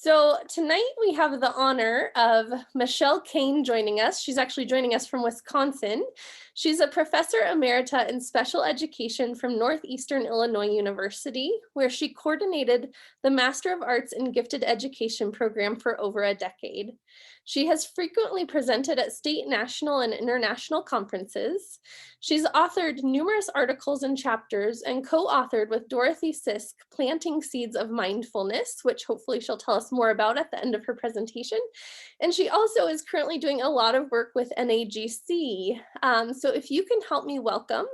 So tonight we have the honor of Michele Kane joining us. She's actually joining us from Wisconsin. She's a Professor Emerita in Special Education from Northeastern Illinois University, where she coordinated the Master of Arts in Gifted Education program for over a decade. She has frequently presented at state, national, and international conferences. She's authored numerous articles and chapters and co-authored with Dorothy Sisk, Planting Seeds of Mindfulness, which hopefully she'll tell us more about at the end of her presentation. And she also is currently doing a lot of work with NAGC. So if you can help me welcome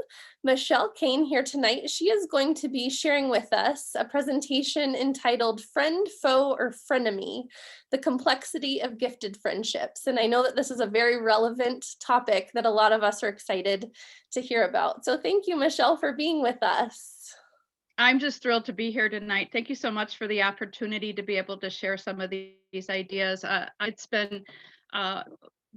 Michele Kane here tonight, she is going to be sharing with us a presentation entitled Friend, Foe, or Frenemy, the Complexity of Gifted Friendships. And I know that this is a very relevant topic that a lot of us are excited to hear about. So thank you, Michele, for being with us. I'm just thrilled to be here tonight. Thank you so much for the opportunity to be able to share some of these ideas. It's been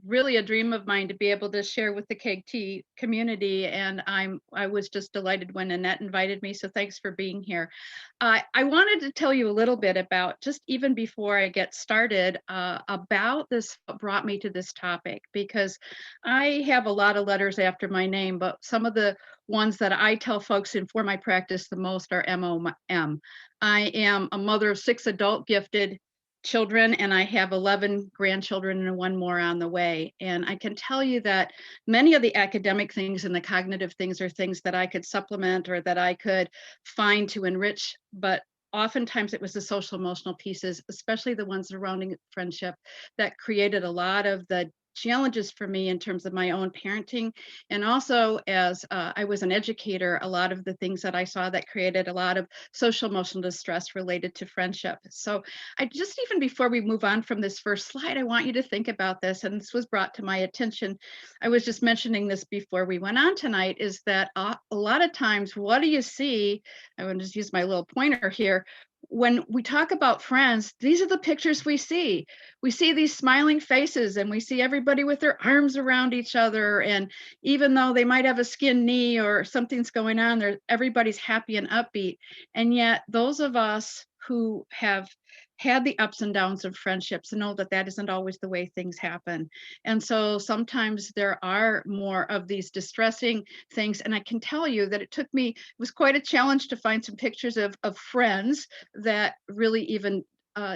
really a dream of mine to be able to share with the CAGT community, and I was just delighted when Annette invited me, so thanks for being here. I wanted to tell you a little bit about, just even before I get started, about this, what brought me to this topic, because I have a lot of letters after my name, but some of the ones that I tell folks inform my practice the most are MOM. I am a mother of 6 adult gifted children, and I have 11 grandchildren and 1 more on the way. And I can tell you that many of the academic things and the cognitive things are things that I could supplement or that I could find to enrich, but oftentimes it was the social emotional pieces, especially the ones surrounding friendship, that created a lot of the challenges for me in terms of my own parenting. And also, as I was an educator, a lot of the things that I saw that created a lot of social emotional distress related to friendship. So I just, even before we move on from this first slide, I want you to think about this. And this was brought to my attention. I was just mentioning this before we went on tonight, is that a lot of times, what do you see? I'm going to just use my little pointer here. When we talk about friends, these are the pictures we see. We see these smiling faces, and we see everybody with their arms around each other. And even though they might have a skinned knee or something's going on, everybody's happy and upbeat. And yet those of us who have had the ups and downs of friendships know that that isn't always the way things happen. And so sometimes there are more of these distressing things. And I can tell you that it was quite a challenge to find some pictures of friends that really even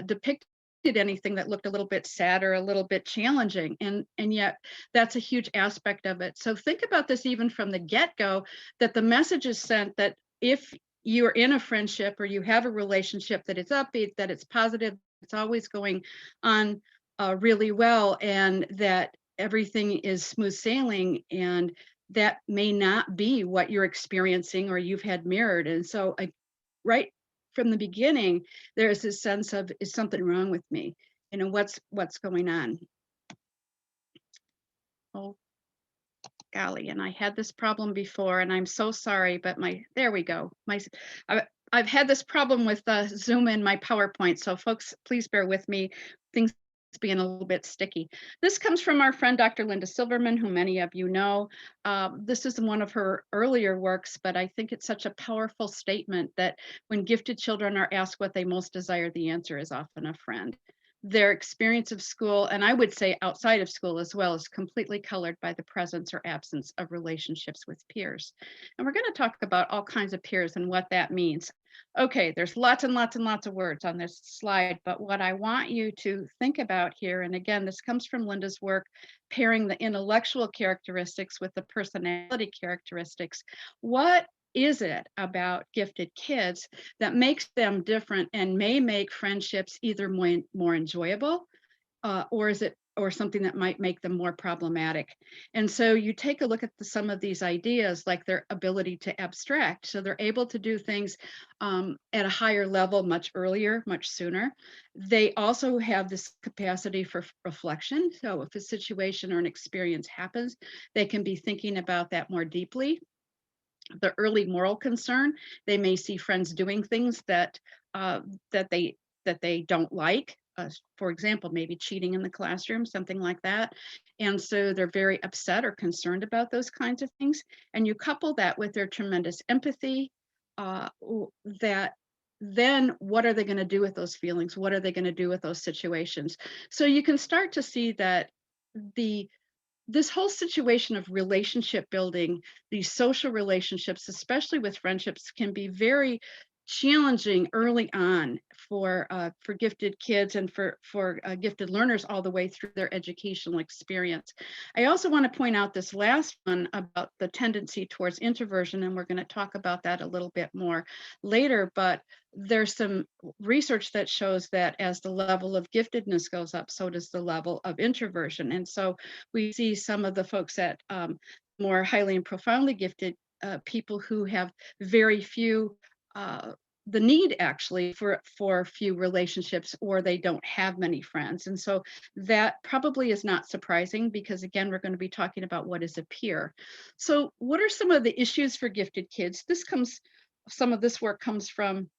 depicted anything that looked a little bit sad or a little bit challenging. And yet that's a huge aspect of it. So think about this even from the get-go, that the message is sent that if you're in a friendship or you have a relationship, that it's upbeat, that it's positive, it's always going on really well, and that everything is smooth sailing, and that may not be what you're experiencing or you've had mirrored. And so right from the beginning, there's this sense of, is something wrong with me? You know, what's going on? Oh, golly, and I had this problem before, and I'm so sorry, but there we go. I've had this problem with Zoom and my PowerPoint, so folks, please bear with me. Things being a little bit sticky. This comes from our friend, Dr. Linda Silverman, who many of you know. This is one of her earlier works, but I think it's such a powerful statement that when gifted children are asked what they most desire, the answer is often a friend. Their experience of school, and I would say outside of school as well, is completely colored by the presence or absence of relationships with peers. And we're going to talk about all kinds of peers and what that means. Okay, there's lots and lots and lots of words on this slide, but what I want you to think about here, and again, this comes from Linda's work, pairing the intellectual characteristics with the personality characteristics. What is it about gifted kids that makes them different and may make friendships either more enjoyable, or something that might make them more problematic? And so you take a look at some of these ideas, like their ability to abstract. So they're able to do things at a higher level much earlier, much sooner. They also have this capacity for reflection. So if a situation or an experience happens, they can be thinking about that more deeply. The early moral concern, they may see friends doing things that they don't like. For example, maybe cheating in the classroom, something like that. And so they're very upset or concerned about those kinds of things. And you couple that with their tremendous empathy, that then what are they going to do with those feelings? What are they going to do with those situations? So you can start to see that the this whole situation of relationship building, these social relationships, especially with friendships, can be very challenging early on for gifted kids and for gifted learners all the way through their educational experience. I also want to point out this last one about the tendency towards introversion, and we're going to talk about that a little bit more later, but there's some research that shows that as the level of giftedness goes up, so does the level of introversion. And so we see some of the folks that more highly and profoundly gifted people who have very few the need actually for few relationships, or they don't have many friends. And so that probably is not surprising, because again, we're going to be talking about what is a peer. So what are some of the issues for gifted kids? Some of this work comes from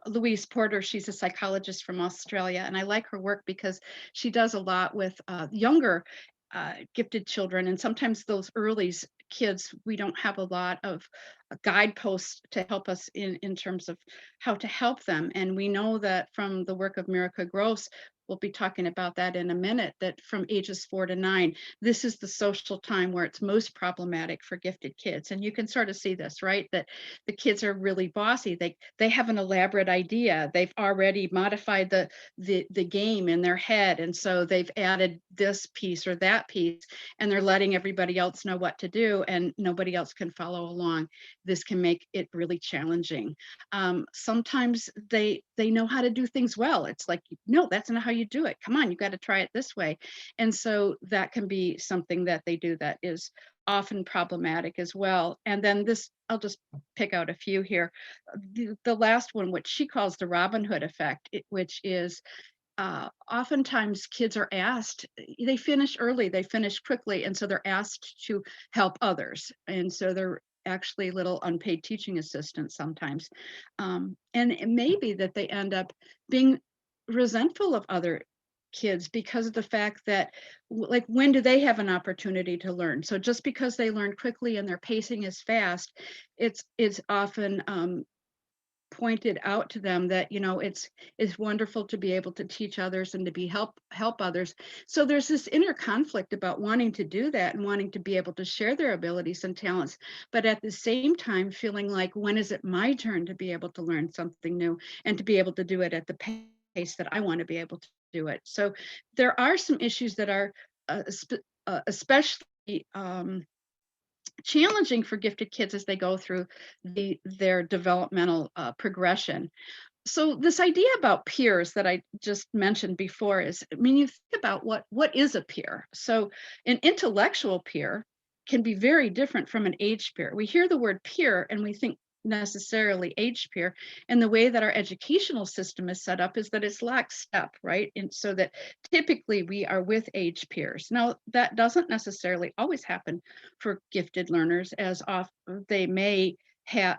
Louise Porter. She's a psychologist from Australia, and I like her work because she does a lot with younger gifted children, and sometimes those early kids, we don't have a lot of guideposts to help us in terms of how to help them. And we know that from the work of Miraca Gross, we'll be talking about that in a minute, that from ages 4 to 9, this is the social time where it's most problematic for gifted kids. And you can sort of see this, right? That the kids are really bossy. They have an elaborate idea. They've already modified the game in their head. And so they've added this piece or that piece, and they're letting everybody else know what to do, and nobody else can follow along. This can make it really challenging. Sometimes they know how to do things well. It's like, no, that's not how you do it. Come on, you got to try it this way. And so that can be something that they do that is often problematic as well. And then this, I'll just pick out a few here. The last one, which she calls the Robin Hood effect, which is oftentimes kids are asked, they finish early, they finish quickly, and so they're asked to help others. And so they're actually little unpaid teaching assistants sometimes. And it may be that they end up being resentful of other kids because of the fact that, like, when do they have an opportunity to learn? So just because they learn quickly and their pacing is fast, it's often pointed out to them that, you know, it's wonderful to be able to teach others and to be help others. So there's this inner conflict about wanting to do that and wanting to be able to share their abilities and talents, but at the same time feeling like, when is it my turn to be able to learn something new and to be able to do it at the pace that I want to be able to do it? So there are some issues that are especially challenging for gifted kids as they go through their developmental progression. So this idea about peers that I just mentioned before is, I mean, you think about what is a peer. So an intellectual peer can be very different from an age peer. We hear the word peer and we think necessarily age peer, and the way that our educational system is set up is that it's lockstep, right? And so that typically we are with age peers. Now that doesn't necessarily always happen for gifted learners, as often they may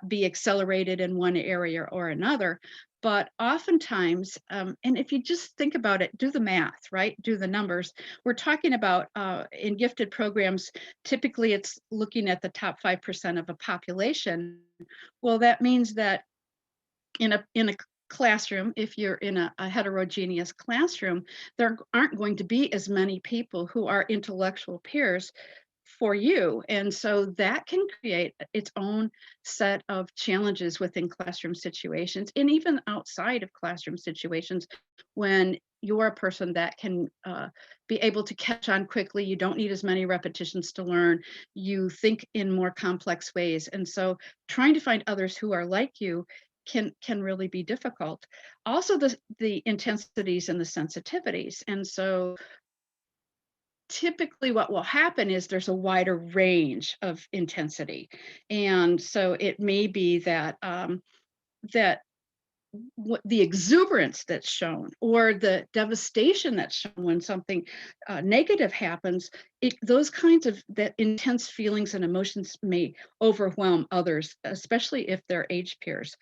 be accelerated in one area or another. But oftentimes, and if you just think about it, do the math, right? Do the numbers. We're talking about in gifted programs, typically it's looking at the top 5% of a population. Well, that means that in a classroom, if you're in a heterogeneous classroom, there aren't going to be as many people who are intellectual peers for you. And so that can create its own set of challenges within classroom situations, and even outside of classroom situations, when you're a person that can be able to catch on quickly. You don't need as many repetitions to learn. You think in more complex ways. And so trying to find others who are like you can really be difficult. Also, the intensities and the sensitivities. And so typically what will happen is there's a wider range of intensity. And so it may be that that what the exuberance that's shown or the devastation that's shown when something negative happens, those kinds of that intense feelings and emotions may overwhelm others, especially if they're age peers.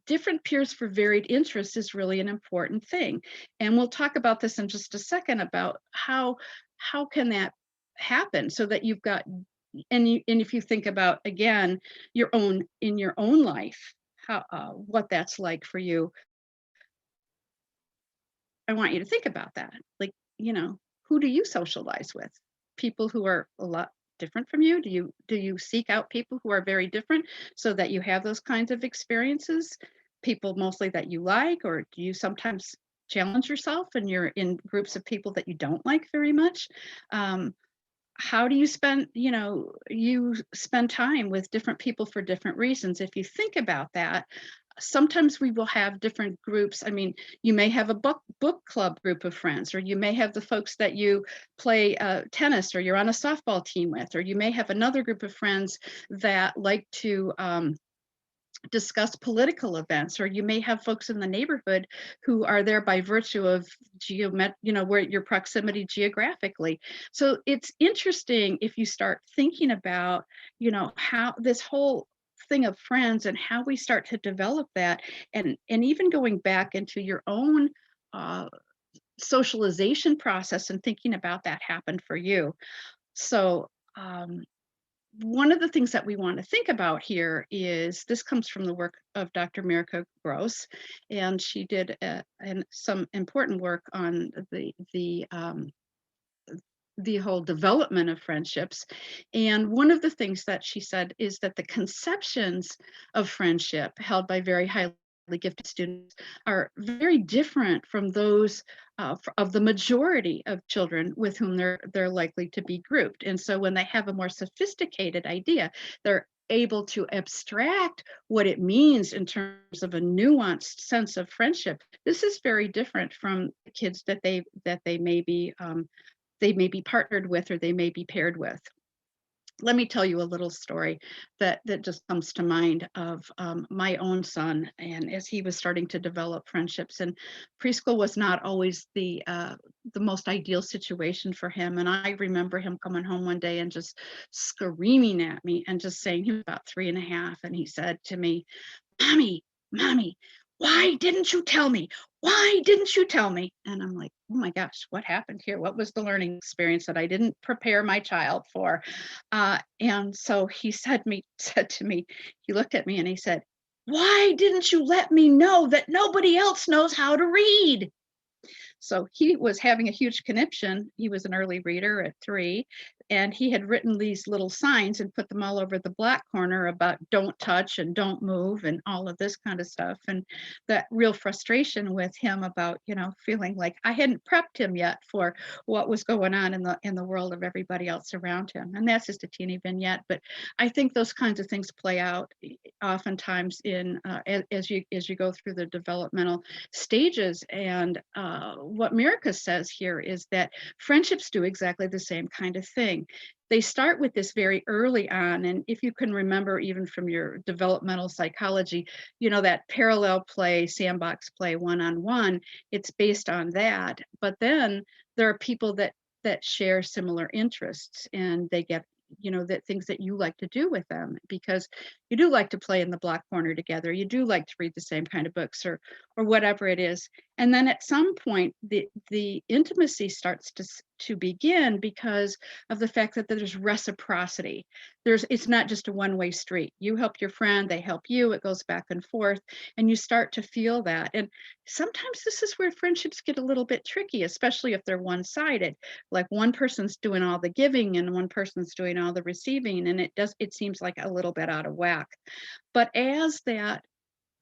Different peers for varied interests is really an important thing, and we'll talk about this in just a second about how can that happen, so that you've got, and if you think about again your own life, what that's like for you, I want you to think about that. Like, who do you socialize with? People who are a lot different from you? Do you seek out people who are very different so that you have those kinds of experiences? People mostly that you like, or do you sometimes challenge yourself and you're in groups of people that you don't like very much? Um, how do you spend, you spend time with different people for different reasons? If you think about that, sometimes we will have different groups. I mean, you may have a book club group of friends, or you may have the folks that you play tennis or you're on a softball team with, or you may have another group of friends that like to discuss political events, or you may have folks in the neighborhood who are there by virtue of where your proximity geographically. So it's interesting if you start thinking about, how this whole thing of friends and how we start to develop that, and even going back into your own uh, socialization process and thinking about that happened for you. So one of the things that we want to think about here is this comes from the work of Dr. Mirka Gross, and she did some important work on the whole development of friendships. And one of the things that she said is that the conceptions of friendship held by very highly gifted students are very different from those of the majority of children with whom they're likely to be grouped. And so when they have a more sophisticated idea, they're able to abstract what it means in terms of a nuanced sense of friendship. This is very different from the kids that they may be partnered with, or they may be paired with. Let me tell you a little story that just comes to mind of my own son, and as he was starting to develop friendships. And preschool was not always the most ideal situation for him. And I remember him coming home one day and just screaming at me and just saying, he was about 3.5, and he said to me, Mommy, why didn't you tell me? Why didn't you tell me? And I'm like, oh my gosh, what happened here? What was the learning experience that I didn't prepare my child for? And so he said to me, he looked at me and he said, why didn't you let me know that nobody else knows how to read? So he was having a huge conniption. He was an early reader at 3, and he had written these little signs and put them all over the black corner about don't touch and don't move and all of this kind of stuff. And that real frustration with him about, feeling like I hadn't prepped him yet for what was going on in the world of everybody else around him. And that's just a teeny vignette, but I think those kinds of things play out oftentimes in as you go through the developmental stages. And what Mirka says here is that friendships do exactly the same kind of thing. They start with this very early on, and if you can remember even from your developmental psychology, that parallel play, sandbox play, one-on-one, it's based on that. But then there are people that share similar interests, and they get that things that you like to do with them, because you do like to play in the black corner together, you do like to read the same kind of books, or whatever it is. And then at some point the intimacy starts to begin because of the fact that there's reciprocity. It's not just a one-way street. You help your friend, they help you, it goes back and forth, and you start to feel that. And sometimes this is where friendships get a little bit tricky, especially if they're one-sided, like one person's doing all the giving and one person's doing all the receiving, and it seems like a little bit out of whack. But as that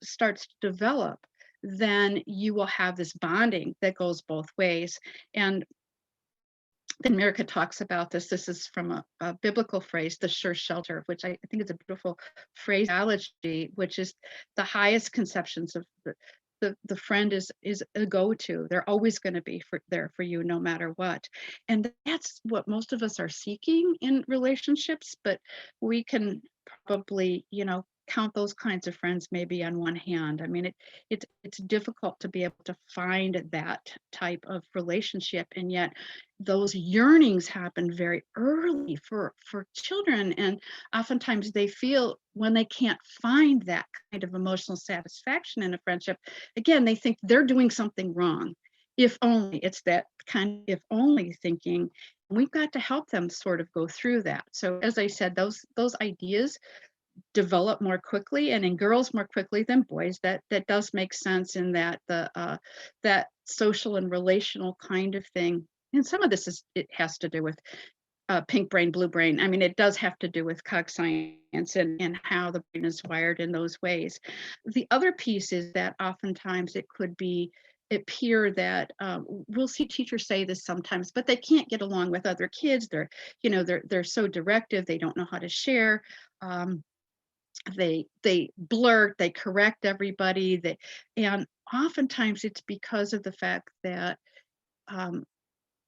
starts to develop, then you will have this bonding that goes both ways. And then Mirka talks about this. This is from a biblical phrase, the sure shelter, which I think is a beautiful phraseology, which is the highest conceptions of the friend is a go-to. They're always going to be there for you no matter what. And that's what most of us are seeking in relationships, but we can probably, count those kinds of friends maybe on one hand. I mean, it's difficult to be able to find that type of relationship, and yet those yearnings happen very early for children, and oftentimes they feel when they can't find that kind of emotional satisfaction in a friendship, again, they think they're doing something wrong. If only, it's that kind of if only thinking. We've got to help them sort of go through that. So as I said, those ideas, develop more quickly, and in girls more quickly than boys. That does make sense in that that social and relational kind of thing. And some of this it has to do with pink brain, blue brain. I mean, it does have to do with cog science and how the brain is wired in those ways. The other piece is that oftentimes it could appear that we'll see teachers say this sometimes, but they can't get along with other kids. They're so directive. They don't know how to share. They blurt. They correct everybody. And oftentimes it's because of the fact that um,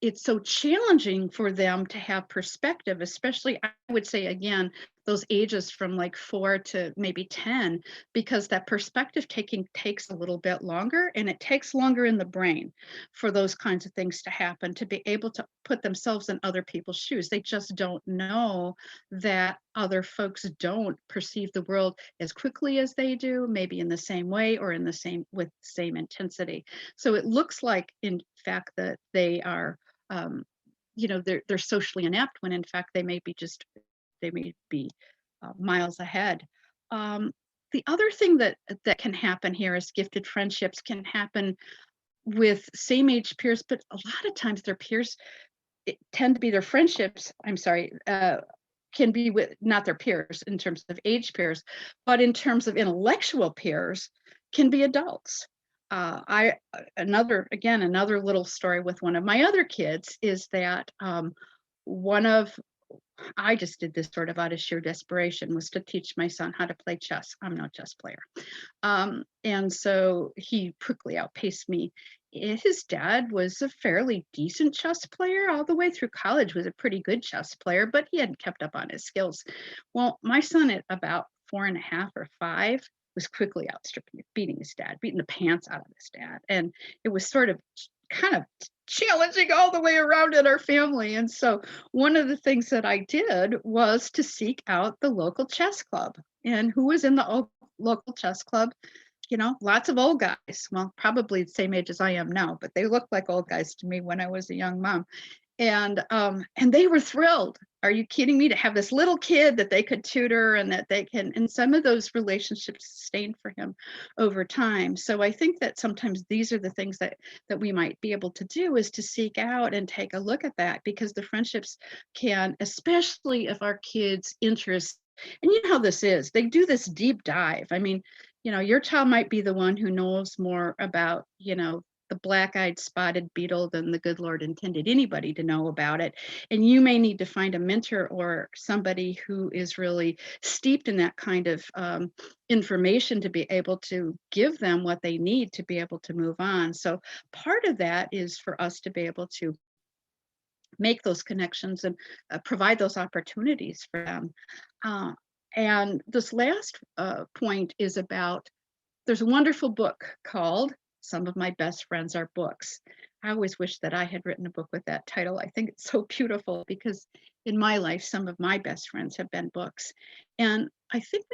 it's so challenging for them to have perspective, especially, I would say, again, those ages from like 4 to maybe 10, because that perspective taking takes a little bit longer, and it takes longer in the brain for those kinds of things to happen, to be able to put themselves in other people's shoes. They just don't know that other folks don't perceive the world as quickly as they do, maybe in the same way or with the same intensity. So it looks like, in fact, that they are they're socially inept, when in fact they may be miles ahead. The other thing that can happen here is gifted friendships can happen with same age peers, but a lot of times their peers tend to be their friendships. I'm sorry. Can be with not their peers in terms of age peers, but in terms of intellectual peers, can be adults. Another little story with one of my other kids is that one of I just did this sort of out of sheer desperation, was to teach my son how to play chess. I'm no chess player. And so he quickly outpaced me. His dad was a fairly decent chess player all the way through college, was a pretty good chess player, but he hadn't kept up on his skills. Well, my son at about 4.5 or 5 was quickly outstripping, beating his dad, beating the pants out of his dad. And it was sort of kind of challenging all the way around in our family. And so one of the things that I did was to seek out the local chess club. And who was in the local chess club? Lots of old guys. Well, probably the same age as I am now, but they looked like old guys to me when I was a young mom. And they were thrilled. Are you kidding me? To have this little kid that they could tutor, and that they can, and some of those relationships sustained for him over time. So I think that sometimes these are the things that we might be able to do, is to seek out and take a look at that, because the friendships can, especially if our kids' interests, and you know how this is, they do this deep dive. I mean, your child might be the one who knows more about, the black-eyed spotted beetle than the good Lord intended anybody to know about it. And you may need to find a mentor or somebody who is really steeped in that kind of information, to be able to give them what they need to be able to move on. So part of that is for us to be able to make those connections and provide those opportunities for them. And this last point is about, there's a wonderful book called Some of My Best Friends Are Books. I always wish that I had written a book with that title. I think it's so beautiful, because in my life, some of my best friends have been books. And I think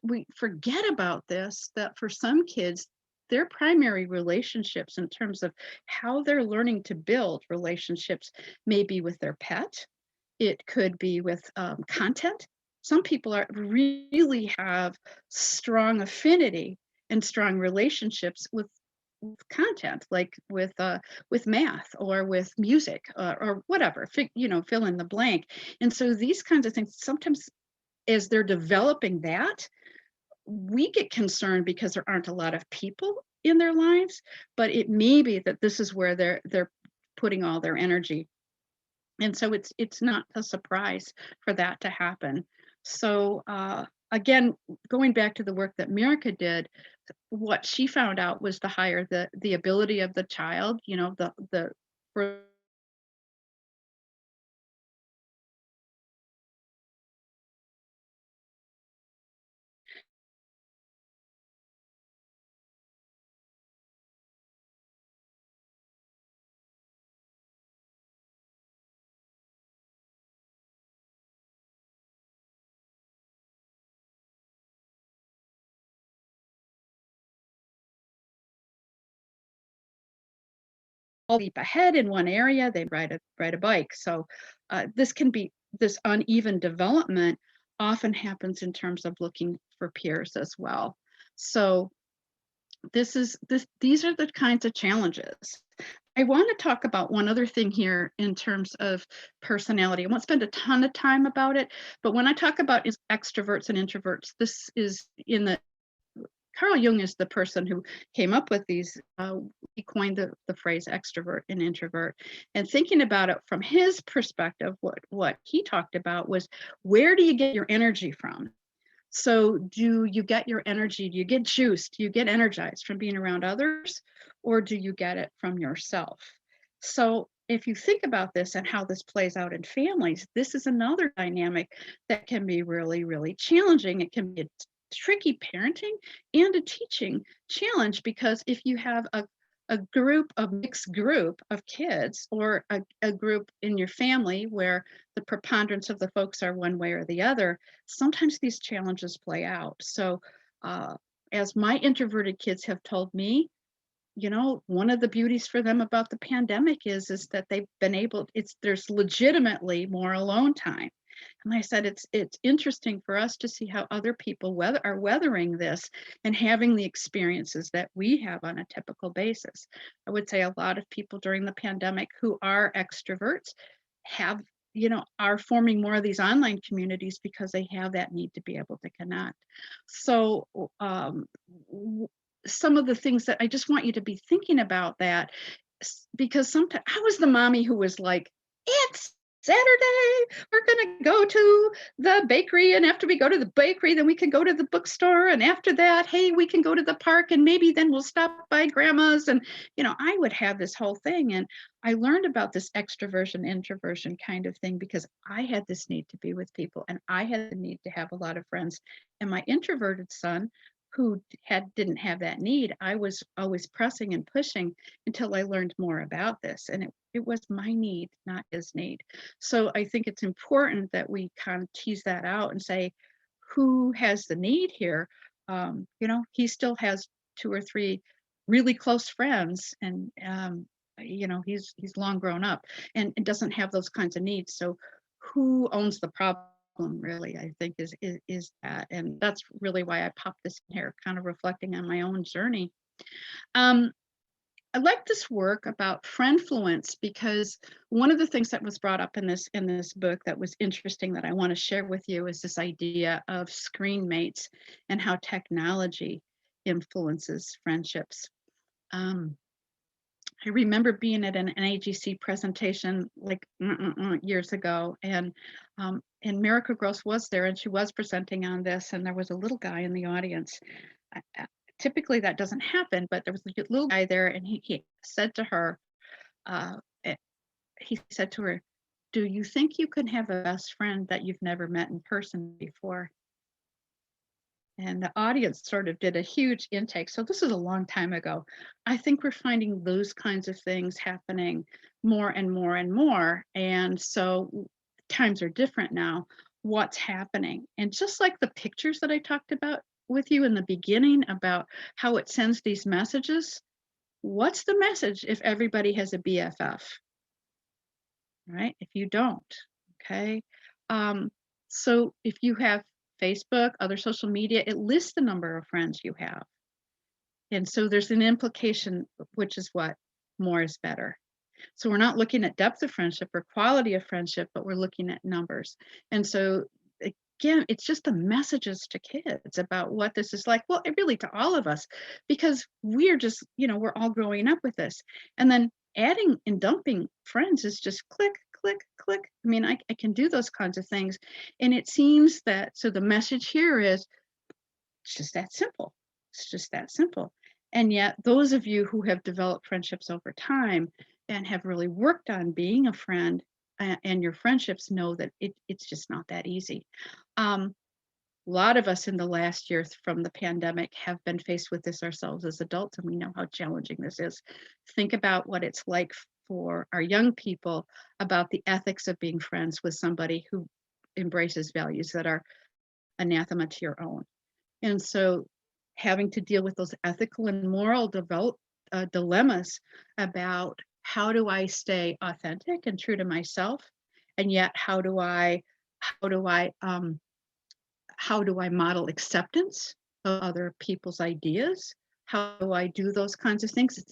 we forget about this, that for some kids, their primary relationships, in terms of how they're learning to build relationships, may be with their pet. It could be with content. Some people really have strong affinity and strong relationships with content, like with math or with music, or whatever, fill in the blank. And so these kinds of things, sometimes as they're developing that, we get concerned because there aren't a lot of people in their lives, but it may be that this is where they're putting all their energy. And so it's not a surprise for that to happen. So again, going back to the work that Mirka did, what she found out was, the higher the ability of the child, for leap ahead in one area, they ride a bike. So this can be this uneven development. often happens in terms of looking for peers as well. So these are the kinds of challenges. I want to talk about one other thing here in terms of personality. I won't spend a ton of time about it, but when I talk about extroverts and introverts, this is in the Carl Jung is the person who came up with these. He coined the phrase extrovert and introvert. And thinking about it from his perspective, what he talked about was, where do you get your energy from? So do you get your energy, do you get juiced, do you get energized from being around others, or do you get it from yourself? So if you think about this and how this plays out in families, this is another dynamic that can be really, really challenging. It can be a tricky parenting and a teaching challenge, because if you have a mixed group of kids, or a group in your family where the preponderance of the folks are one way or the other, sometimes these challenges play out. So as my introverted kids have told me, one of the beauties for them about the pandemic is that they've been able, there's legitimately more alone time. And I said, it's interesting for us to see how other people are weathering this and having the experiences that we have on a typical basis. I would say a lot of people during the pandemic who are extroverts have, are forming more of these online communities because they have that need to be able to connect. So some of the things that I just want you to be thinking about that, because sometimes I was the mommy who was like, it's Saturday, we're going to go to the bakery. And after we go to the bakery, then we can go to the bookstore. And after that, hey, we can go to the park, and maybe then we'll stop by grandma's. And, I would have this whole thing. And I learned about this extroversion, introversion kind of thing because I had this need to be with people, and I had the need to have a lot of friends. And my introverted son, who didn't have that need, I was always pressing and pushing until I learned more about this. And it was my need, not his need. So I think it's important that we kind of tease that out and say, who has the need here? He still has 2 or 3 really close friends, and he's long grown up and doesn't have those kinds of needs. So who owns the problem, really, I think is that. And that's really why I popped this in here, kind of reflecting on my own journey. I like this work about friendfluence because one of the things that was brought up in this book that was interesting that I want to share with you is this idea of screen mates and how technology influences friendships. I remember being at an NAGC presentation like years ago, and Miracle Gross was there, and she was presenting on this, and there was a little guy in the audience. Typically that doesn't happen, but there was a little guy there, and he said to her, do you think you can have a best friend that you've never met in person before? And the audience sort of did a huge intake. So this is a long time ago. I think we're finding those kinds of things happening more and more and more. And so times are different now. What's happening? And just like the pictures that I talked about with you in the beginning about how it sends these messages, what's the message if everybody has a BFF? Right? If you don't, okay? So if you have Facebook, other social media, it lists the number of friends you have. And so there's an implication, which is what? More is better. So we're not looking at depth of friendship or quality of friendship, but we're looking at numbers. And so again, it's just the messages to kids about what this is like. Well, really to all of us, because we're just, we're all growing up with this. And then adding and dumping friends is just click, click, click. I mean, I can do those kinds of things. And it seems that, so the message here is, it's just that simple. It's just that simple. And yet those of you who have developed friendships over time and have really worked on being a friend and your friendships know that it's just not that easy. A lot of us in the last year from the pandemic have been faced with this ourselves as adults, and we know how challenging this is. Think about what it's like for our young people about the ethics of being friends with somebody who embraces values that are anathema to your own. And so having to deal with those ethical and moral dilemmas about how do I stay authentic and true to myself, and yet how do I how do I model acceptance of other people's ideas? How do I do those kinds of things?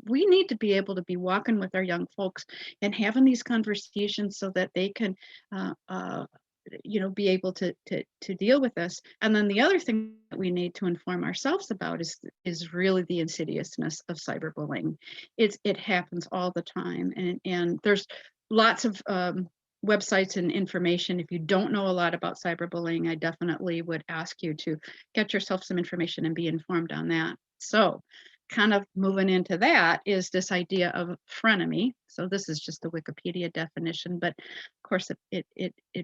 We need to be able to be walking with our young folks and having these conversations so that they can, uh, uh, be able to deal with this. And then the other thing that we need to inform ourselves about is really the insidiousness of cyberbullying. It happens all the time, and there's lots of websites and information. If you don't know a lot about cyberbullying, I definitely would ask you to get yourself some information and be informed on that. So kind of moving into that is this idea of frenemy. So this is just the Wikipedia definition, but of course it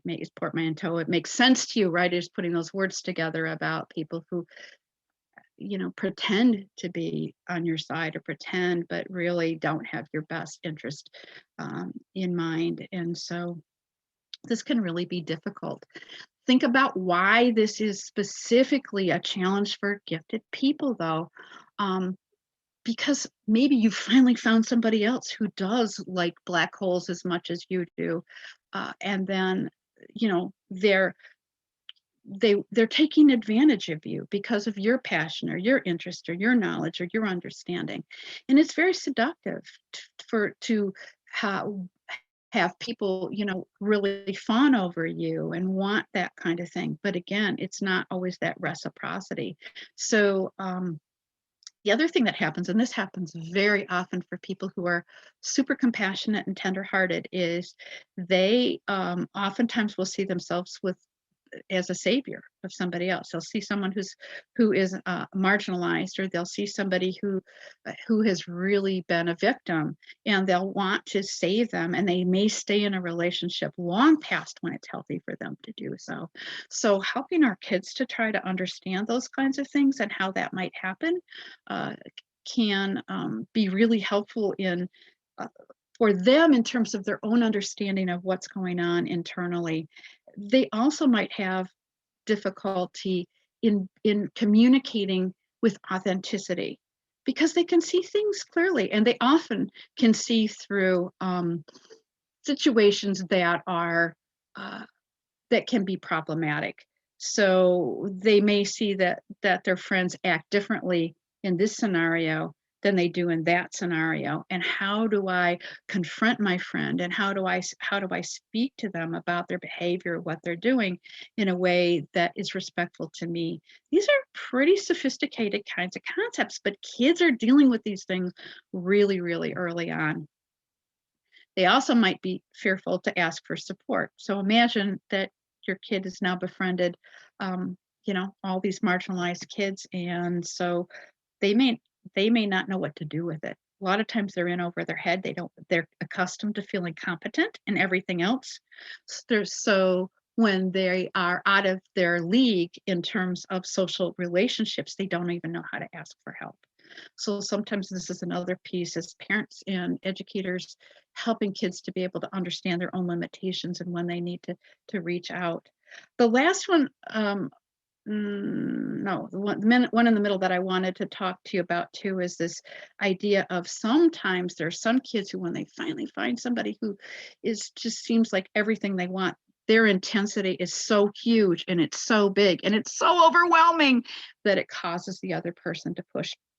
makes portmanteau. It makes sense to you, right? It's putting those words together about people who pretend to be on your side or pretend, but really don't have your best interest in mind. And so this can really be difficult. Think about why this is specifically a challenge for gifted people, though. Because maybe you finally found somebody else who does like black holes as much as you do. And then, they're taking advantage of you because of your passion or your interest or your knowledge or your understanding. And it's very seductive to have people, really fawn over you and want that kind of thing. But again, it's not always that reciprocity. So the other thing that happens, and this happens very often for people who are super compassionate and tenderhearted, is they oftentimes will see themselves as a savior of somebody else. They'll see someone who is marginalized, or they'll see somebody who has really been a victim, and they'll want to save them, and they may stay in a relationship long past when it's healthy for them to do so. So helping our kids to try to understand those kinds of things and how that might happen can be really helpful for them in terms of their own understanding of what's going on internally. They also might have difficulty in communicating with authenticity because they can see things clearly, and they often can see through situations that are that can be problematic. So they may see that their friends act differently in this scenario than they do in that scenario. And how do I confront my friend, and how do I speak to them about their behavior, what they're doing, in a way that is respectful to me? These are pretty sophisticated kinds of concepts, but kids are dealing with these things really, really early on. They also might be fearful to ask for support. So imagine that your kid is now befriended, all these marginalized kids, and so they may not know what to do with it. A lot of times they're in over their head. They're accustomed to feeling competent in everything else. So when they are out of their league in terms of social relationships, they don't even know how to ask for help. So sometimes this is another piece as parents and educators, helping kids to be able to understand their own limitations and when they need to reach out. The last one, no, the one in the middle that I wanted to talk to you about too is this idea of sometimes there are some kids who, when they finally find somebody who just seems like everything they want, their intensity is so huge and it's so big and it's so overwhelming that it causes the other person to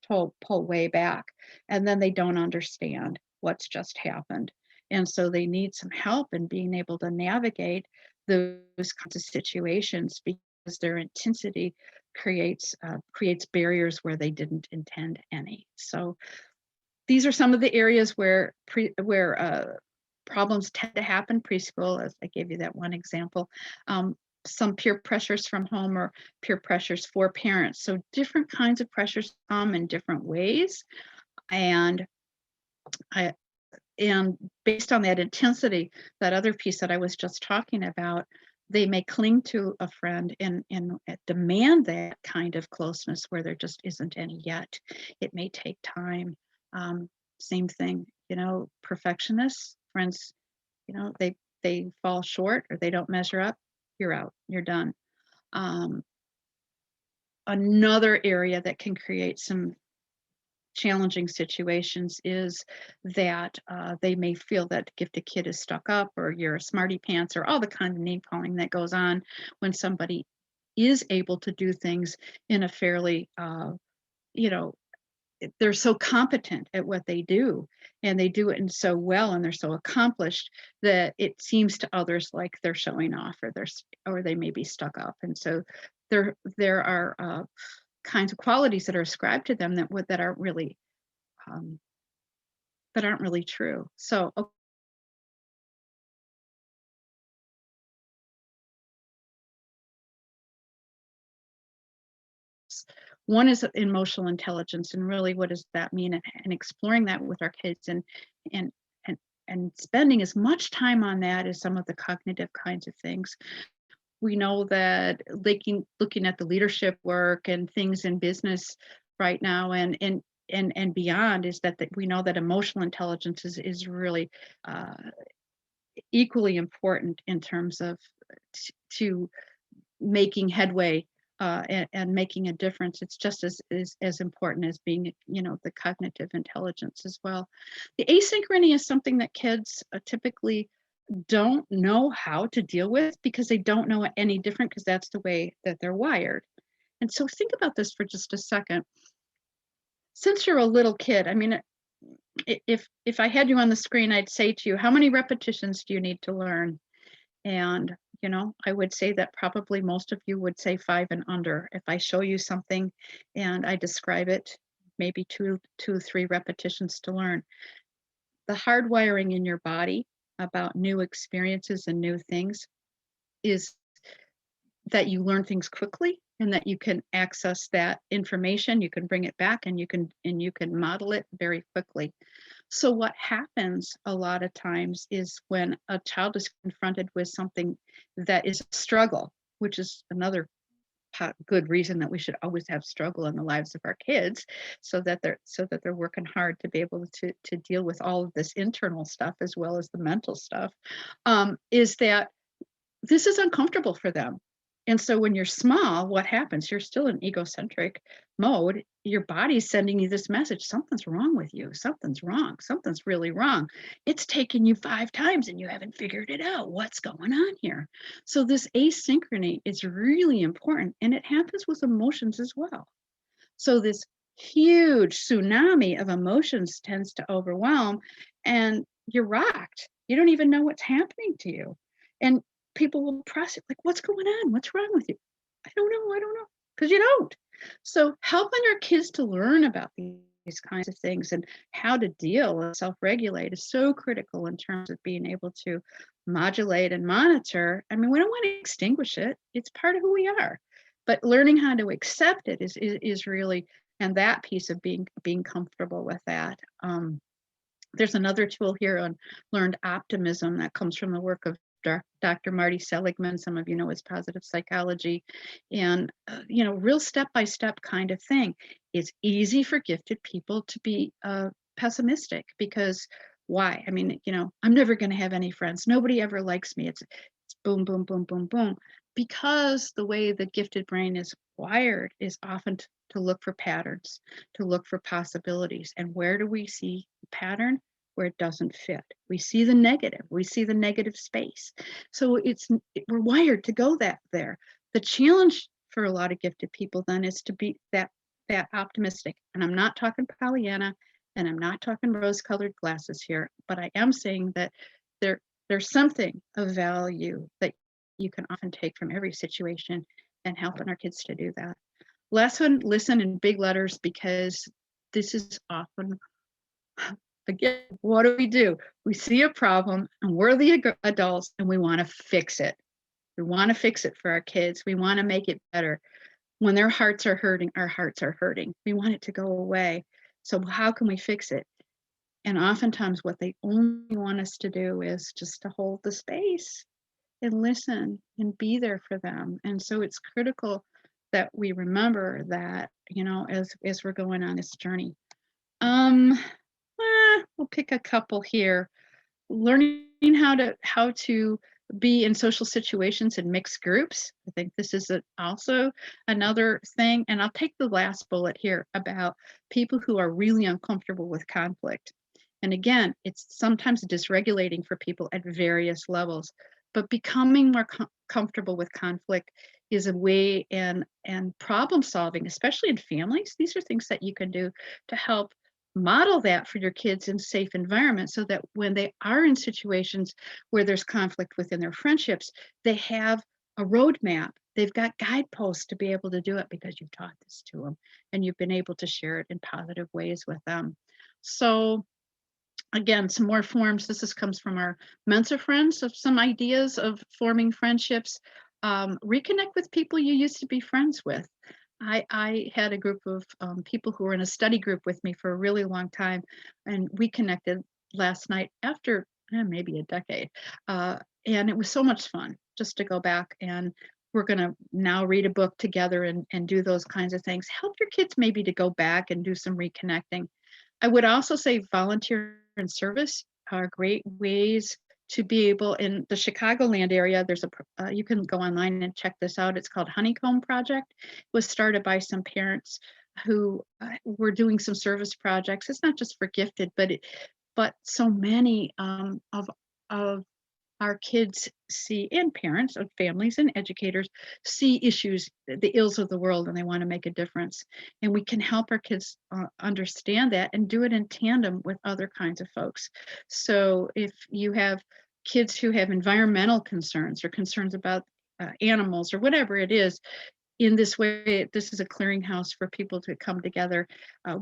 pull way back, and then they don't understand what's just happened. And so they need some help in being able to navigate those kinds of situations, because their intensity creates barriers where they didn't intend any. So these are some of the areas where problems tend to happen. Preschool, as I gave you that one example. Some peer pressures from home, or peer pressures for parents. So different kinds of pressures come in different ways. And based on that intensity, that other piece that I was just talking about, they may cling to a friend and demand that kind of closeness where there just isn't any yet. It may take time. Same thing, perfectionists, friends, they fall short or they don't measure up, you're out, you're done. Another area that can create some challenging situations is that they may feel that gifted kid is stuck up, or you're a smarty pants, or all the kind of name calling that goes on when somebody is able to do things in a fairly, you know, they're so competent at what they do, and they do it in so well, and they're so accomplished that it seems to others like they're showing off, or or they may be stuck up. And so there are kinds of qualities that are ascribed to them that aren't really um, true. So one is emotional intelligence, and really what does that mean, and exploring that with our kids, and and and spending as much time on that as some of the cognitive kinds of things. We know that looking at the leadership work and things in business right now, and beyond, is that we know that emotional intelligence is really equally important in terms of to making headway, and making a difference. It's just as important as being, the cognitive intelligence as well. The asynchrony is something that kids typically don't know how to deal with, because they don't know it any different, because that's the way that they're wired. And so think about this for just a second. Since you're a little kid, I mean, if I had you on the screen, I'd say to you, how many repetitions do you need to learn? And, I would say that probably most of you would say 5 and under. If I show you something and I describe it, maybe two, 3 repetitions to learn. The hardwiring in your body about new experiences and new things is that you learn things quickly, and that you can access that information, you can bring it back, and you can model it very quickly. So what happens a lot of times is when a child is confronted with something that is a struggle, which is another good reason that we should always have struggle in the lives of our kids, so that they're working hard to be able to deal with all of this internal stuff as well as the mental stuff, is that this is uncomfortable for them. And so when you're small, what happens? You're still in egocentric mode. Your body's sending you this message: something's wrong with you. Something's wrong. Something's really wrong. It's taken you 5 times and you haven't figured it out. What's going on here? So this asynchrony is really important, and it happens with emotions as well. So this huge tsunami of emotions tends to overwhelm, and you're rocked. You don't even know what's happening to you. And people will press it like, what's going on? What's wrong with you? I don't know, because you don't. So helping our kids to learn about these kinds of things and how to deal and self-regulate is so critical in terms of being able to modulate and monitor. I mean, we don't want to extinguish it. It's part of who we are. But learning how to accept it is really, and that piece of being comfortable with that. There's another tool here on learned optimism that comes from the work of Dr. Marty Seligman. Some of you know his positive psychology, and real step-by-step kind of thing. It's easy for gifted people to be pessimistic, because why? I mean, I'm never going to have any friends. Nobody ever likes me. It's boom, boom, boom, boom, boom. Because the way the gifted brain is wired is often to look for patterns, to look for possibilities. And where do we see pattern? Where it doesn't fit. We see the negative. We see the negative space. So we're wired to go there. The challenge for a lot of gifted people then is to be that optimistic. And I'm not talking Pollyanna, and I'm not talking rose-colored glasses here, but I am saying that there's something of value that you can often take from every situation, and helping our kids to do that. Last one, listen in big letters, because this is often, again, what do? We see a problem, and we're the adults, and we want to fix it. We want to fix it for our kids. We want to make it better. When their hearts are hurting, our hearts are hurting. We want it to go away. So how can we fix it? And oftentimes what they only want us to do is just to hold the space and listen and be there for them. And so it's critical that we remember that, as we're going on this journey. We'll pick a couple here. Learning how to be in social situations and mixed groups. I think this is also another thing. And I'll take the last bullet here about people who are really uncomfortable with conflict. And again, it's sometimes dysregulating for people at various levels, but becoming more comfortable with conflict is a way, and problem solving, especially in families. These are things that you can do to help model that for your kids in safe environments, so that when they are in situations where there's conflict within their friendships, they have a roadmap. They've got guideposts to be able to do it because you've taught this to them and you've been able to share it in positive ways with them. So again, some more forms. Comes from our Mensa friends, of some ideas of forming friendships. Reconnect with people you used to be friends with. I had a group of people who were in a study group with me for a really long time, and we connected last night after maybe a decade. And it was so much fun just to go back, and we're going to now read a book together and do those kinds of things. Help your kids maybe to go back and do some reconnecting. I would also say volunteer and service are great ways to be able. In the Chicagoland area, there's you can go online and check this out. It's called Honeycomb Project. It was started by some parents who were doing some service projects. It's not just for gifted, but so many of our kids see, and parents of families and educators see issues, the ills of the world, and they want to make a difference. And we can help our kids understand that and do it in tandem with other kinds of folks. So if you have kids who have environmental concerns or concerns about animals or whatever it is, in this way, this is a clearinghouse for people to come together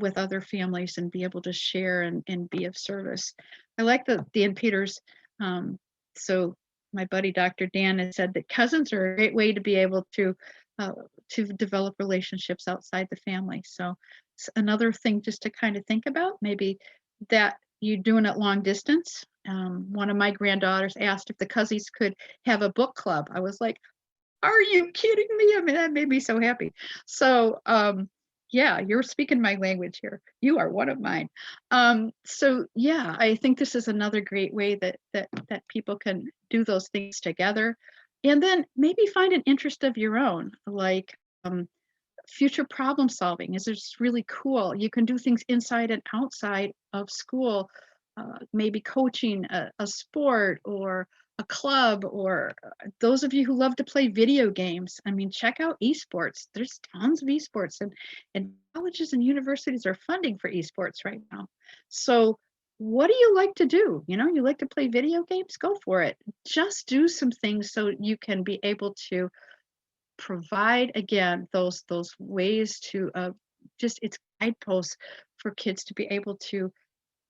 with other families and be able to share and be of service. I like the Dan Peters. So my buddy, Dr. Dan, has said that cousins are a great way to be able to develop relationships outside the family. So it's another thing just to kind of think about, maybe that you're doing it long distance. One of my granddaughters asked if the cousins could have a book club. I was like, are you kidding me? I mean, that made me so happy. So yeah, you're speaking my language here. You are one of mine. So yeah, I think this is another great way that people can do those things together. And then maybe find an interest of your own, like future problem solving is just really cool. You can do things inside and outside of school, maybe coaching a sport or a club, or those of you who love to play video games. I mean, check out esports. There's tons of esports, and colleges and universities are funding for esports right now. So what do you like to do? You like to play video games? Go for it. Just do some things so you can be able to provide, again, those ways to just, it's guideposts for kids to be able to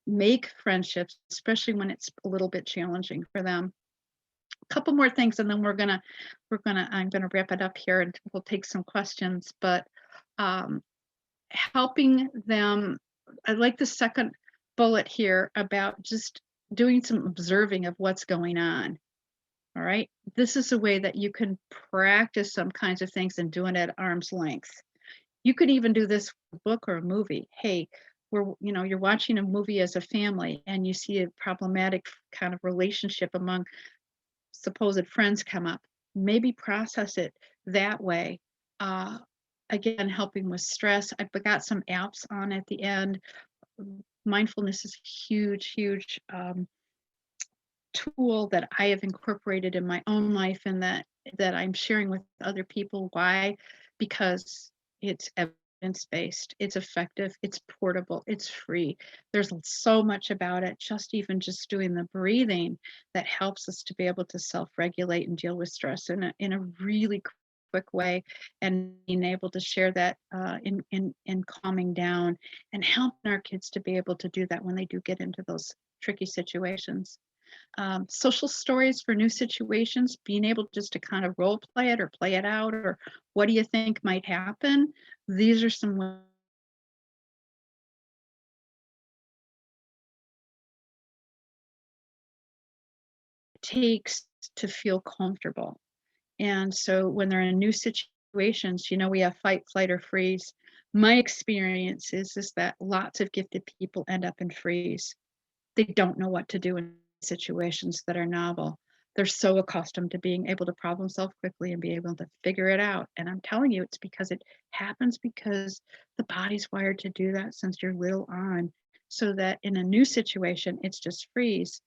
make friendships, especially when it's a little bit challenging for them. A couple more things, and then I'm gonna wrap it up here, and we'll take some questions. But helping them, I like the second bullet here about just doing some observing of what's going on. All right, this is a way that you can practice some kinds of things and doing it at arm's length. You could even do this with a book or a movie. Hey, you're watching a movie as a family and you see a problematic kind of relationship among supposed friends come up. Maybe process it that way. Again, helping with stress. I've got some apps on at the end. Mindfulness is a huge tool that I have incorporated in my own life, and that I'm sharing with other people. Why? Because it's evidence-based, it's effective, it's portable, it's free. There's so much about it, even just doing the breathing, that helps us to be able to self-regulate and deal with stress in a really quick way, and being able to share that in calming down and helping our kids to be able to do that when they do get into those tricky situations. Social stories for new situations, being able just to kind of role play it or play it out, or what do you think might happen? These are some ways it takes to feel comfortable. And so when they're in new situations, we have fight, flight, or freeze. My experience is that lots of gifted people end up in freeze. They don't know what to do in situations that are novel. They're so accustomed to being able to problem solve quickly and be able to figure it out. And I'm telling you, it's because it happens because the body's wired to do that since you're little on, so that in a new situation, it's just freeze.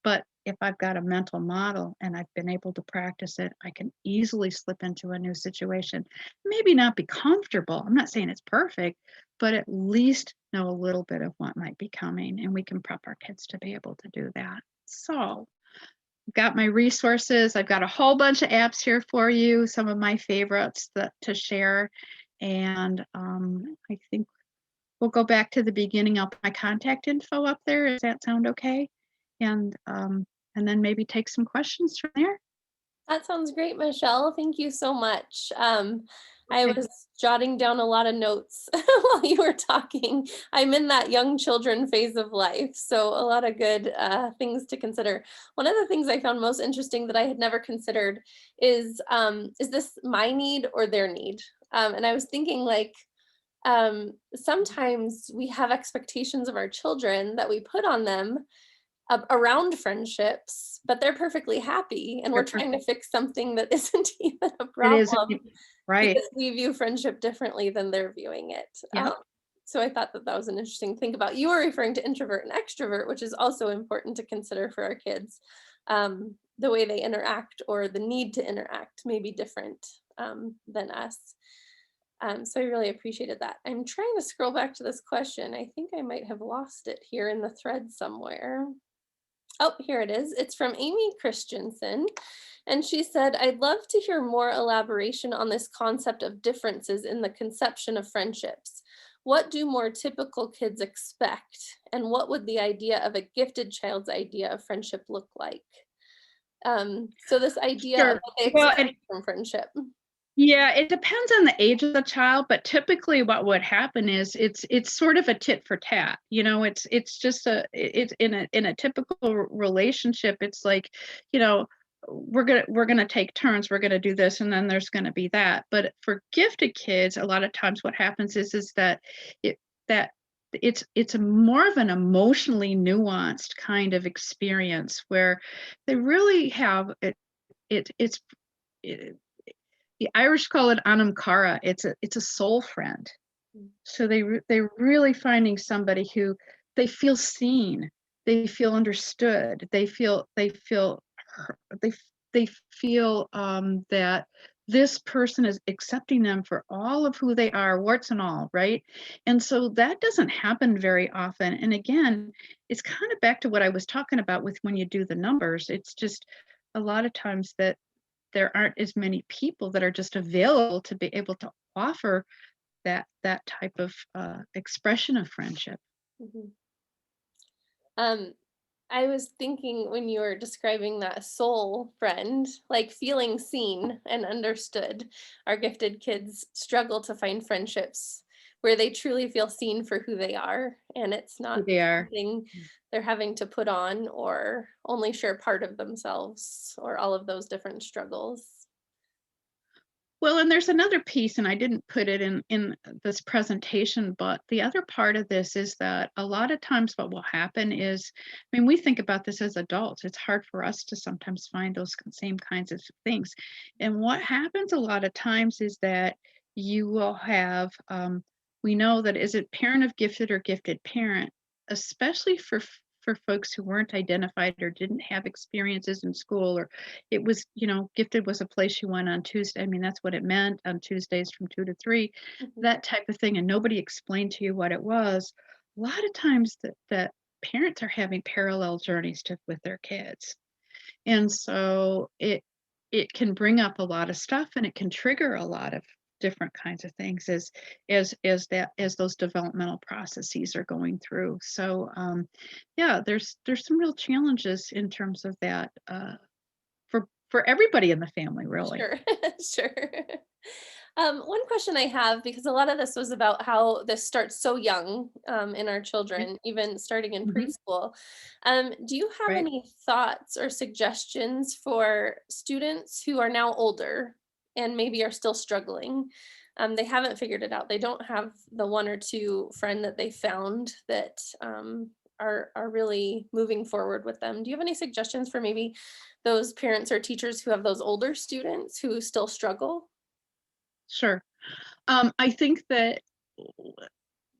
But if I've got a mental model and I've been able to practice it, I can easily slip into a new situation. Maybe not be comfortable. I'm not saying it's perfect, but at least know a little bit of what might be coming, and we can prep our kids to be able to do that. So I've got my resources. I've got a whole bunch of apps here for you, some of my favorites to share. And I think we'll go back to the beginning. I'll put my contact info up there. Does that sound okay? And then maybe take some questions from there. That sounds great, Michelle. Thank you so much. I Okay. was jotting down a lot of notes while you were talking. I'm in that young children phase of life, so a lot of good things to consider. One of the things I found most interesting that I had never considered is this my need or their need? And I was thinking, like, sometimes we have expectations of our children that we put on them around friendships, but they're perfectly happy, and we're They're trying perfect. to fix something that isn't even a It is problem right. because we view friendship differently than they're viewing it. Yeah. So I thought that that was an interesting thing about, you were referring to introvert and extrovert, which is also important to consider for our kids. The way they interact or the need to interact may be different than us. So I really appreciated that. I'm trying to scroll back to this question. I think I might have lost it here in the thread somewhere. Oh, here it is. It's from Amy Christensen. And she said, I'd love to hear more elaboration on this concept of differences in the conception of friendships. What do more typical kids expect? And what would the idea of a gifted child's idea of friendship look like? So this idea of Sure. what they Well, expect and from friendship. yeah, it depends on the age of the child, but typically what would happen is it's sort of a tit for tat. It's just it's in a typical relationship. It's like, you know, we're gonna take turns, we're gonna do this, and then there's gonna be that. But for gifted kids, a lot of times what happens is it that it's a more of an emotionally nuanced kind of experience where they really have it's it, the Irish call it anam cara. It's a soul friend. So they're really finding somebody who they feel seen, they feel understood, they they feel that this person is accepting them for all of who they are, warts and all, right? And so that doesn't happen very often. And again, it's kind of back to what I was talking about with when you do the numbers. It's just a lot of times that there aren't as many people that are just available to be able to offer that type of expression of friendship. Mhm. Um, I was thinking when you were describing that soul friend, like feeling seen and understood. Our gifted kids struggle to find friendships where they truly feel seen for who they are, and it's Who not they are. something they're having to put on or only share part of themselves or all of those different struggles. Well, and there's another piece, and I didn't put it in this presentation, but the other part of this is that a lot of times what will happen is, I mean, we think about this as adults. It's hard for us to sometimes find those same kinds of things. And what happens a lot of times is that you will have, we know that is it parent of gifted or gifted parent, especially for folks who weren't identified or didn't have experiences in school, or it was, gifted was a place you went on Tuesday. I mean, that's what it meant, on Tuesdays from 2 to 3, Mhm. that type of thing. And nobody explained to you what it was. A lot of times that parents are having parallel journeys with their kids. And so it can bring up a lot of stuff, and it can trigger a lot of different kinds of things as those developmental processes are going through. So yeah, there's some real challenges in terms of that for everybody in the family, really. Sure, sure. One question I have, because a lot of this was about how this starts so young in our Right. children, even starting in Mhm. preschool. Do you have Right. any thoughts or suggestions for students who are now older and maybe are still struggling? They haven't figured it out. They don't have the one or two friend that they found that are really moving forward with them. Do you have any suggestions for maybe those parents or teachers who have those older students who still struggle? Sure. I think that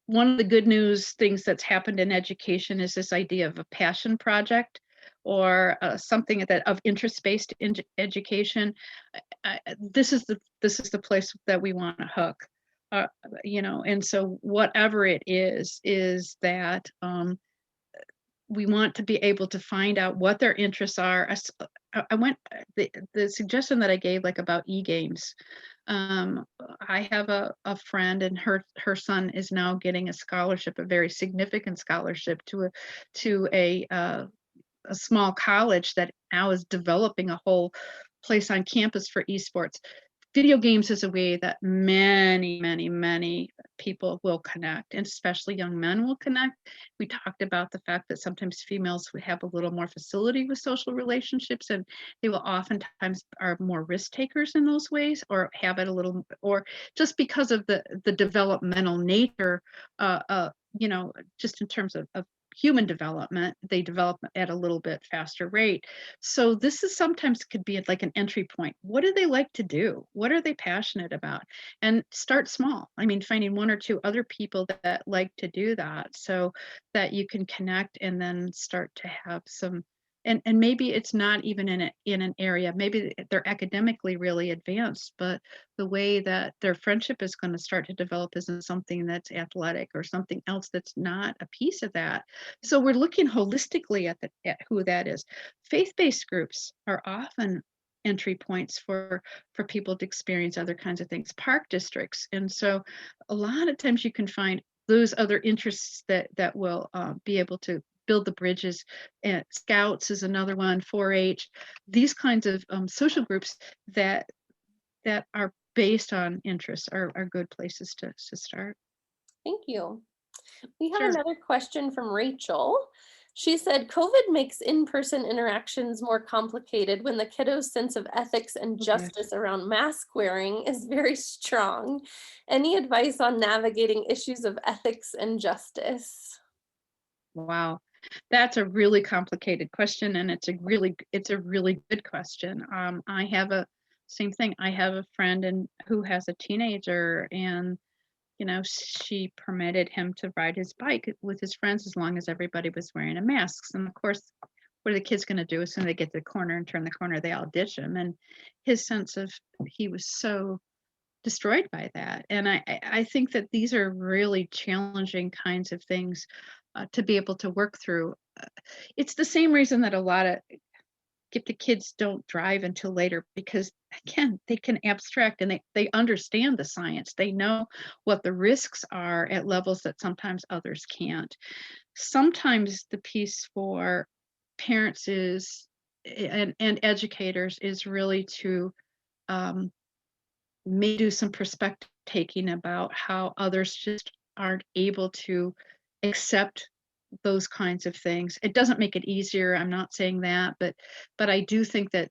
one of the good news things that's happened in education is this idea of a passion project, or something that of interest-based education, this is the place that we want to hook. And so whatever it is that we want to be able to find out what their interests are. I went the suggestion that I gave, like about e-games. I have a friend, and her son is now getting a scholarship, a very significant scholarship to a small college that now is developing a whole place on campus for esports. Video games is a way that many people will connect, and especially young men will connect. We talked about the fact that sometimes females would have a little more facility with social relationships, and they will oftentimes are more risk takers in those ways, or have it a little, or just because of the developmental nature, just in terms of human development, they develop at a little bit faster rate. So this is sometimes could be like an entry point. What do they like to do? What are they passionate about? And start small. I mean, finding one or two other people that like to do that, so that you can connect and then start to have some. And maybe it's not even in an area, maybe they're academically really advanced, but the way that their friendship is going to start to develop isn't something that's athletic, or something else that's not a piece of that. So we're looking holistically at who that is. Faith-based groups are often entry points for people to experience other kinds of things, park districts. And so a lot of times you can find those other interests that will be able to build the bridges. And Scouts is another one, 4-H, these kinds of social groups that are based on interests are good places to start. Thank you. We have Sure. another question from Rachel. She said, COVID makes in-person interactions more complicated when the kiddos' sense of ethics and Yes. justice around mask wearing is very strong. Any advice on navigating issues of ethics and justice? Wow. That's a really complicated question, and it's a really good question. I have a same thing. I have a friend and who has a teenager, and she permitted him to ride his bike with his friends as long as everybody was wearing a mask. And of course, what are the kids going to do as soon as they get to the corner and turn the corner? They all ditch him. And his sense of he was so destroyed by that. And I think that these are really challenging kinds of things to be able to work through. It's the same reason that a lot of gifted kids don't drive until later, because again, they can abstract, and they understand the science. They know what the risks are at levels that sometimes others can't. Sometimes the piece for parents is and educators is really to um, may do some perspective taking about how others just aren't able to accept those kinds of things. It doesn't make it easier. I'm not saying that, but I do think that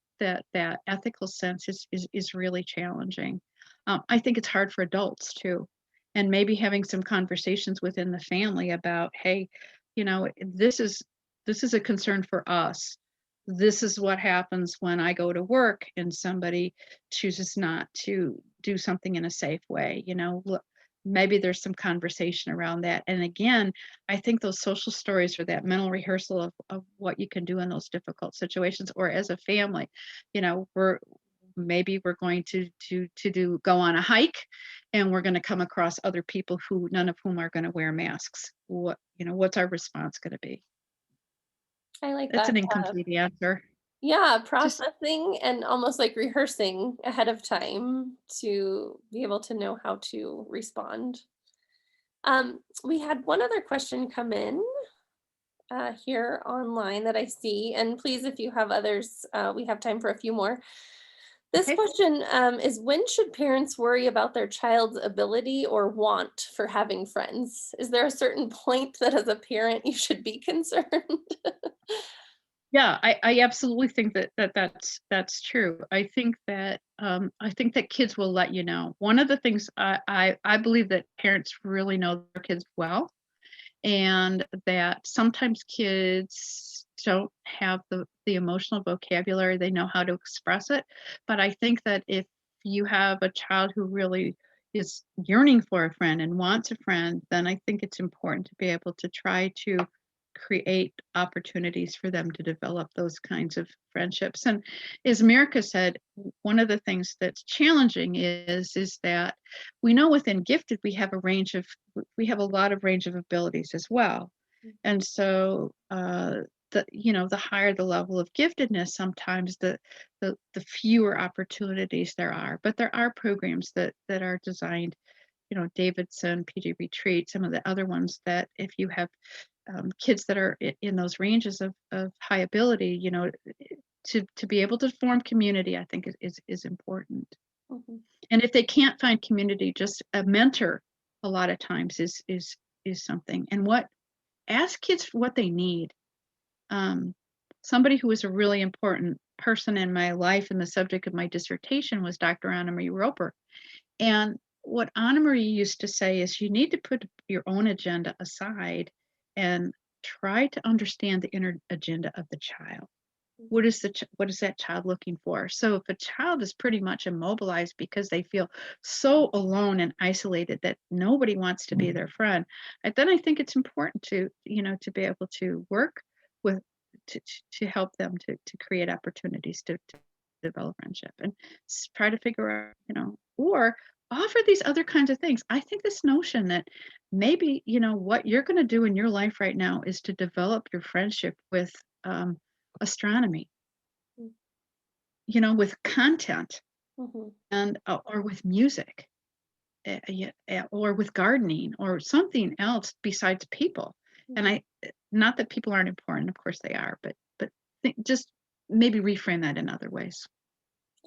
ethical sense is really challenging. I think it's hard for adults too, and maybe having some conversations within the family about, hey, this is a concern for us. This is what happens when I go to work and somebody chooses not to do something in a safe way. Look, maybe there's some conversation around that. And again, I think those social stories, or that mental rehearsal of what you can do in those difficult situations, or as a family, we're going to go on a hike, and we're going to come across other people who none of whom are going to wear masks. What's our response going to be? I like That's that. an incomplete answer. Yeah, Just processing and almost like rehearsing ahead of time to be able to know how to respond. We had one other question come in here online that I see, and please, if you have others, we have time for a few more. This okay. question is, when should parents worry about their child's ability or want for having friends? Is there a certain point that as a parent you should be concerned? Yeah, I absolutely think that's true. I think that kids will let you know. One of the things I believe that parents really know their kids well, and that sometimes kids don't have the emotional vocabulary, they know how to express it. But I think that if you have a child who really is yearning for a friend and wants a friend, then I think it's important to be able to try to create opportunities for them to develop those kinds of friendships. And as America said, one of the things that's challenging is that we know within gifted we have a lot of range of abilities as well. And so the higher the level of giftedness, sometimes the fewer opportunities there are. But there are programs that are designed, Davidson, PG Retreat, some of the other ones, that if you have kids that are in those ranges of high ability, to be able to form community, I think is important. Mhm. And if they can't find community, just a mentor a lot of times is something. And ask kids what they need. Somebody who was a really important person in my life and the subject of my dissertation was Dr. Anna Marie Roper. And what Anna Marie used to say is you need to put your own agenda aside and try to understand the inner agenda of the child. What is that child looking for? So if a child is pretty much immobilized because they feel so alone and isolated that nobody wants to be their friend, then I think it's important to be able to work with to help them to create opportunities to develop friendship and try to figure out, or offer these other kinds of things. I think this notion that maybe, what you're going to do in your life right now is to develop your friendship with astronomy, with content, Mhm. and or with music, or with gardening or something else besides people. And not that people aren't important, of course they are, but just maybe reframe that in other ways.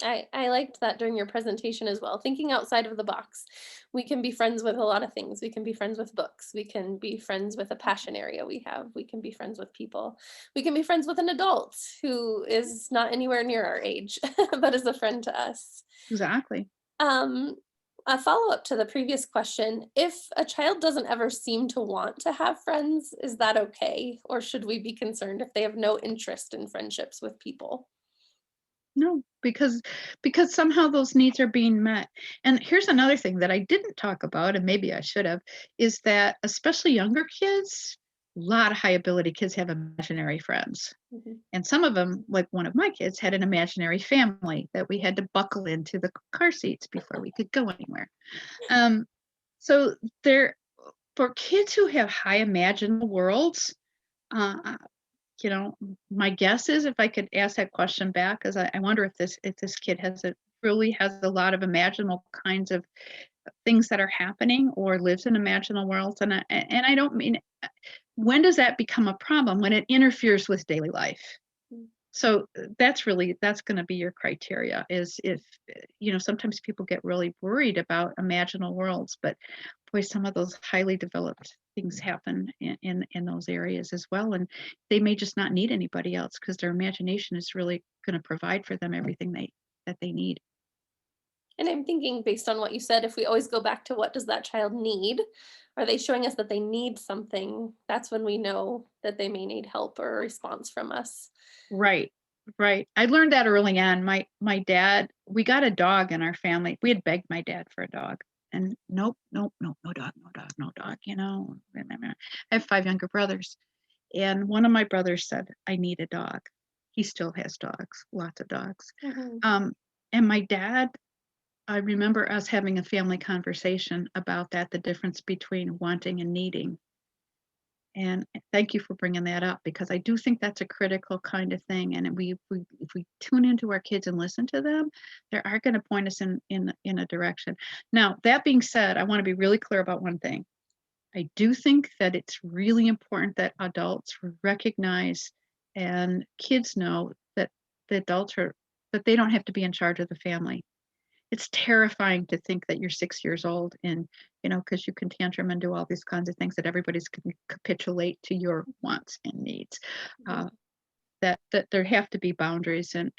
I liked that during your presentation as well. Thinking outside of the box. We can be friends with a lot of things. We can be friends with books. We can be friends with a passion area we have. We can be friends with people. We can be friends with an adult who is not anywhere near our age, but is a friend to us. Exactly. Um, a follow-up to the previous question, if a child doesn't ever seem to want to have friends, is that okay? Or should we be concerned if they have no interest in friendships with people? No, because somehow those needs are being met. And here's another thing that I didn't talk about, and maybe I should have, is that especially younger kids, a lot of high ability kids have imaginary friends. Mhm. And some of them, like one of my kids, had an imaginary family that we had to buckle into the car seats before we could go anywhere. Um, so there, for kids who have high imaginal worlds, uh, you know, my guess is, if I could ask that question back, because I wonder if this kid really has a lot of imaginal kinds of things that are happening or lives in imaginal worlds. And I don't mean, when does that become a problem? When it interferes with daily life. Mm. So that's going to be your criteria, is if, sometimes people get really worried about imaginal worlds, but boy, some of those highly developed things happen in those areas as well. And they may just not need anybody else because their imagination is really going to provide for them everything that they need. And I'm thinking, based on what you said, if we always go back to what does that child need? Are they showing us that they need something? That's when we know that they may need help or a response from us. Right. Right. I learned that early on. My dad, we got a dog in our family. We had begged my dad for a dog. And nope, nope, nope, no dog, no dog, no dog, I have 5 younger brothers. And one of my brothers said, I need a dog. He still has dogs, lots of dogs. Mhm. Um, and my dad, I remember us having a family conversation about that, the difference between wanting and needing. And thank you for bringing that up, because I do think that's a critical kind of thing. And if we tune into our kids and listen to them, they are going to point us in a direction. Now, that being said, I want to be really clear about one thing. I do think that it's really important that adults recognize and kids know that the adults are that they don't have to be in charge of the family. It's terrifying to think that you're 6 years old and, because you can tantrum and do all these kinds of things, that everybody's going to capitulate to your wants and needs. Mhm. Uh, that there have to be boundaries, and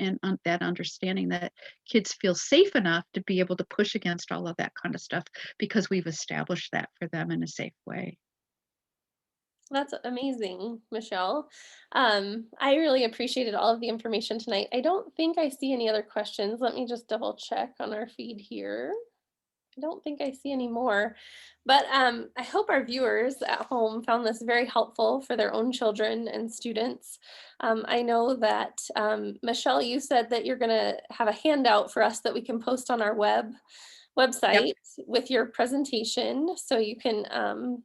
that understanding that kids feel safe enough to be able to push against all of that kind of stuff because we've established that for them in a safe way. That's amazing, Michelle. I really appreciated all of the information tonight. I don't think I see any other questions. Let me just double check on our feed here. I don't think I see any more, but I hope our viewers at home found this very helpful for their own children and students. I know that Michelle, you said that you're going to have a handout for us that we can post on our Yep. website with your presentation, so you can.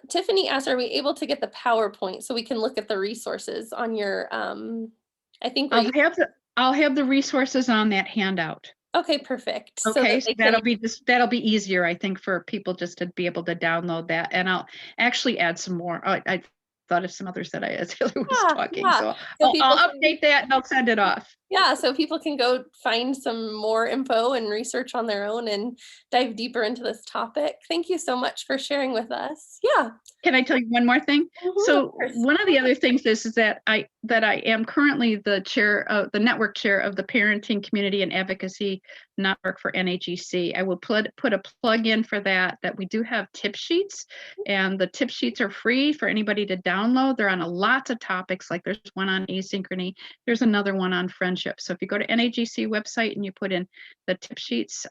Tiffany asked, "Are we able to get the PowerPoint so we can look at the resources on your?" I think where I'll you. have the I'll have the resources on that handout. Okay, perfect. So Okay, that so they can. that'll be easier, I think, for people just to be able to download that. And I'll actually add some more. I thought of some others that I as Haley was Yeah, talking. yeah. So So I'll update that and I'll send it off. yeah, so people can go find some more info and research on their own and dive deeper into this topic. Thank you so much for sharing with us. Yeah. Can I tell you one more thing? Of So course. one of the other things is that I am currently the chair of the network chair of the Parenting Community and Advocacy Network for NAGC. I will put a plug in for that we do have tip sheets, and the tip sheets are free for anybody to download. They're on a lots of topics, like there's one on asynchrony, there's another one on friendship. So if you go to NAGC website and you put in the tip sheets,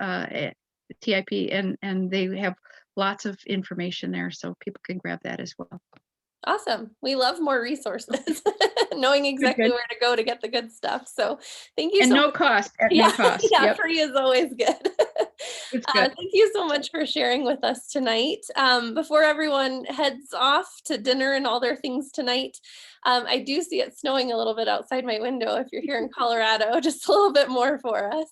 TIP, and they have lots of information there, so people can grab that as well. Awesome. We love more resources, knowing Good, exactly good. where to go to get the good stuff. So thank you And so no much. cost, at no Yeah, cost. yeah, Yep, free is always good. it's good. Thank you so much for sharing with us tonight. Before everyone heads off to dinner and all their things tonight, I do see it snowing a little bit outside my window if you're here in Colorado, just a little bit more for us.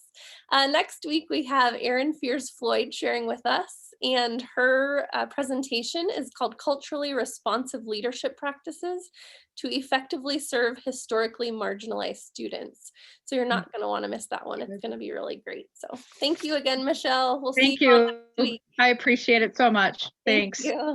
Next week, we have Erin Fears Floyd sharing with us, and her presentation is called Culturally Responsive Leadership Practices to Effectively Serve Historically Marginalized Students. So you're not going to want to miss that one. It's going to be really great. So thank you again, Michelle. We'll see Thank you all you. next week. I appreciate it so much. Thank Thanks. you.